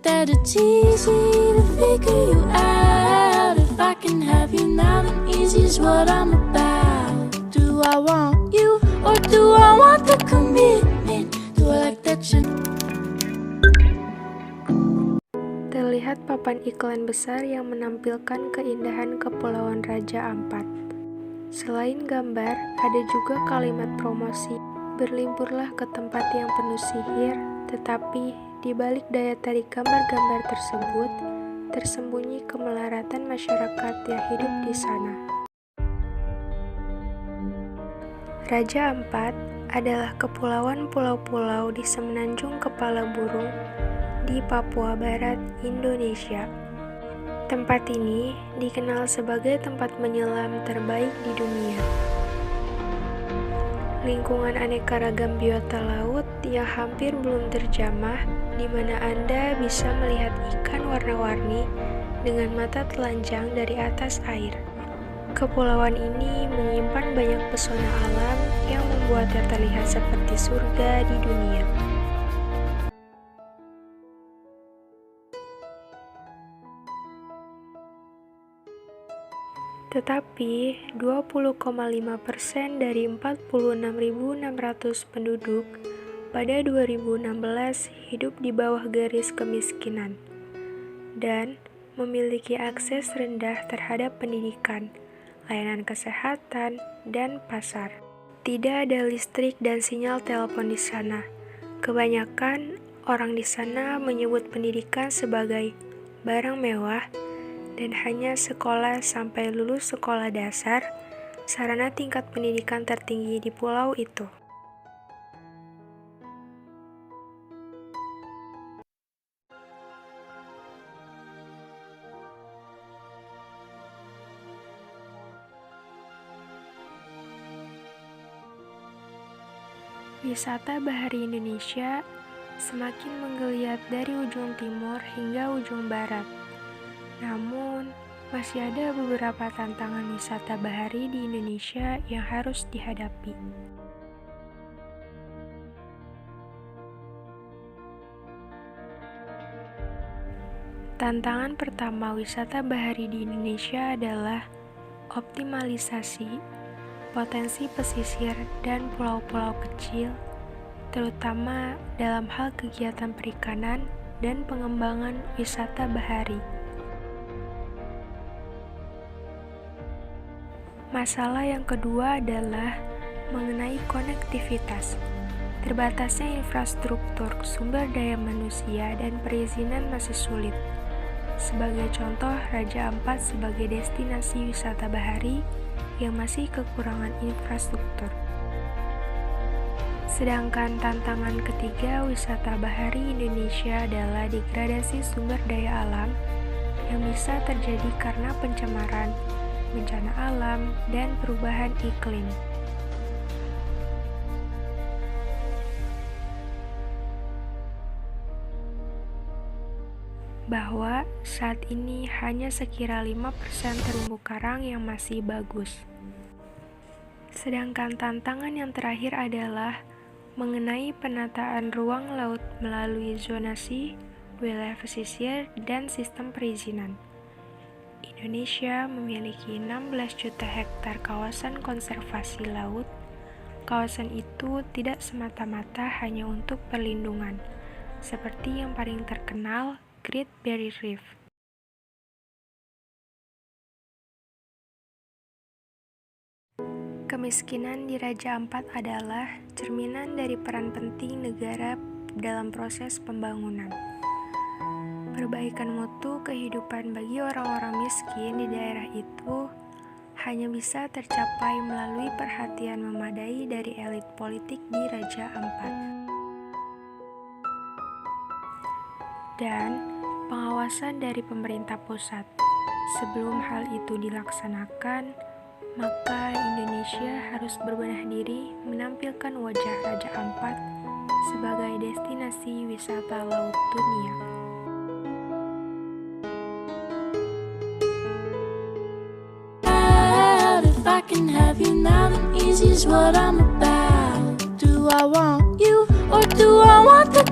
that it's easy to figure you out. If I can have you now, then easy's what I'm about. Do I want you, or do I want the commitment? Do I like that you... Terlihat papan iklan besar yang menampilkan keindahan Kepulauan Raja Ampat. Selain gambar, ada juga kalimat promosi. Berliburlah ke tempat yang penuh sihir, tetapi di balik daya tarik gambar-gambar tersebut, tersembunyi kemelaratan masyarakat yang hidup di sana. Raja Ampat adalah kepulauan pulau-pulau di semenanjung Kepala Burung di Papua Barat, Indonesia. Tempat ini dikenal sebagai tempat menyelam terbaik di dunia. Lingkungan aneka ragam biota laut yang hampir belum terjamah, di mana Anda bisa melihat ikan warna-warni dengan mata telanjang dari atas air. Kepulauan ini menyimpan banyak pesona alam yang membuatnya terlihat seperti surga di dunia. Tetapi, 20,5% dari 46.600 penduduk pada 2016 hidup di bawah garis kemiskinan dan memiliki akses rendah terhadap pendidikan, layanan kesehatan, dan pasar. Tidak ada listrik dan sinyal telepon di sana. Kebanyakan orang di sana menyebut pendidikan sebagai barang mewah, dan hanya sekolah sampai lulus sekolah dasar, sarana tingkat pendidikan tertinggi di pulau itu. Wisata bahari Indonesia semakin menggeliat dari ujung timur hingga ujung barat. Namun, masih ada beberapa tantangan wisata bahari di Indonesia yang harus dihadapi. Tantangan pertama wisata bahari di Indonesia adalah optimalisasi potensi pesisir dan pulau-pulau kecil, terutama dalam hal kegiatan perikanan dan pengembangan wisata bahari. Masalah yang kedua adalah mengenai konektivitas. Terbatasnya infrastruktur, sumber daya manusia, dan perizinan masih sulit. Sebagai contoh, Raja Ampat sebagai destinasi wisata bahari yang masih kekurangan infrastruktur. Sedangkan tantangan ketiga wisata bahari Indonesia adalah degradasi sumber daya alam yang bisa terjadi karena pencemaran, bencana alam, dan perubahan iklim. Bahwa saat ini hanya sekira 5% terumbu karang yang masih bagus. Sedangkan tantangan yang terakhir adalah mengenai penataan ruang laut melalui zonasi, wilayah pesisir, dan sistem perizinan. Indonesia memiliki 16 juta hektar kawasan konservasi laut. Kawasan itu tidak semata-mata hanya untuk perlindungan, seperti yang paling terkenal, Great Barrier Reef. Kemiskinan di Raja Ampat adalah cerminan dari peran penting negara dalam proses pembangunan. Perbaikan mutu kehidupan bagi orang-orang miskin di daerah itu hanya bisa tercapai melalui perhatian memadai dari elit politik di Raja Ampat dan pengawasan dari pemerintah pusat. Sebelum hal itu dilaksanakan, maka Indonesia harus berbenah diri menampilkan wajah Raja Ampat sebagai destinasi wisata laut dunia. I can have you now, then easy's what I'm about. Do I want you, or do I want the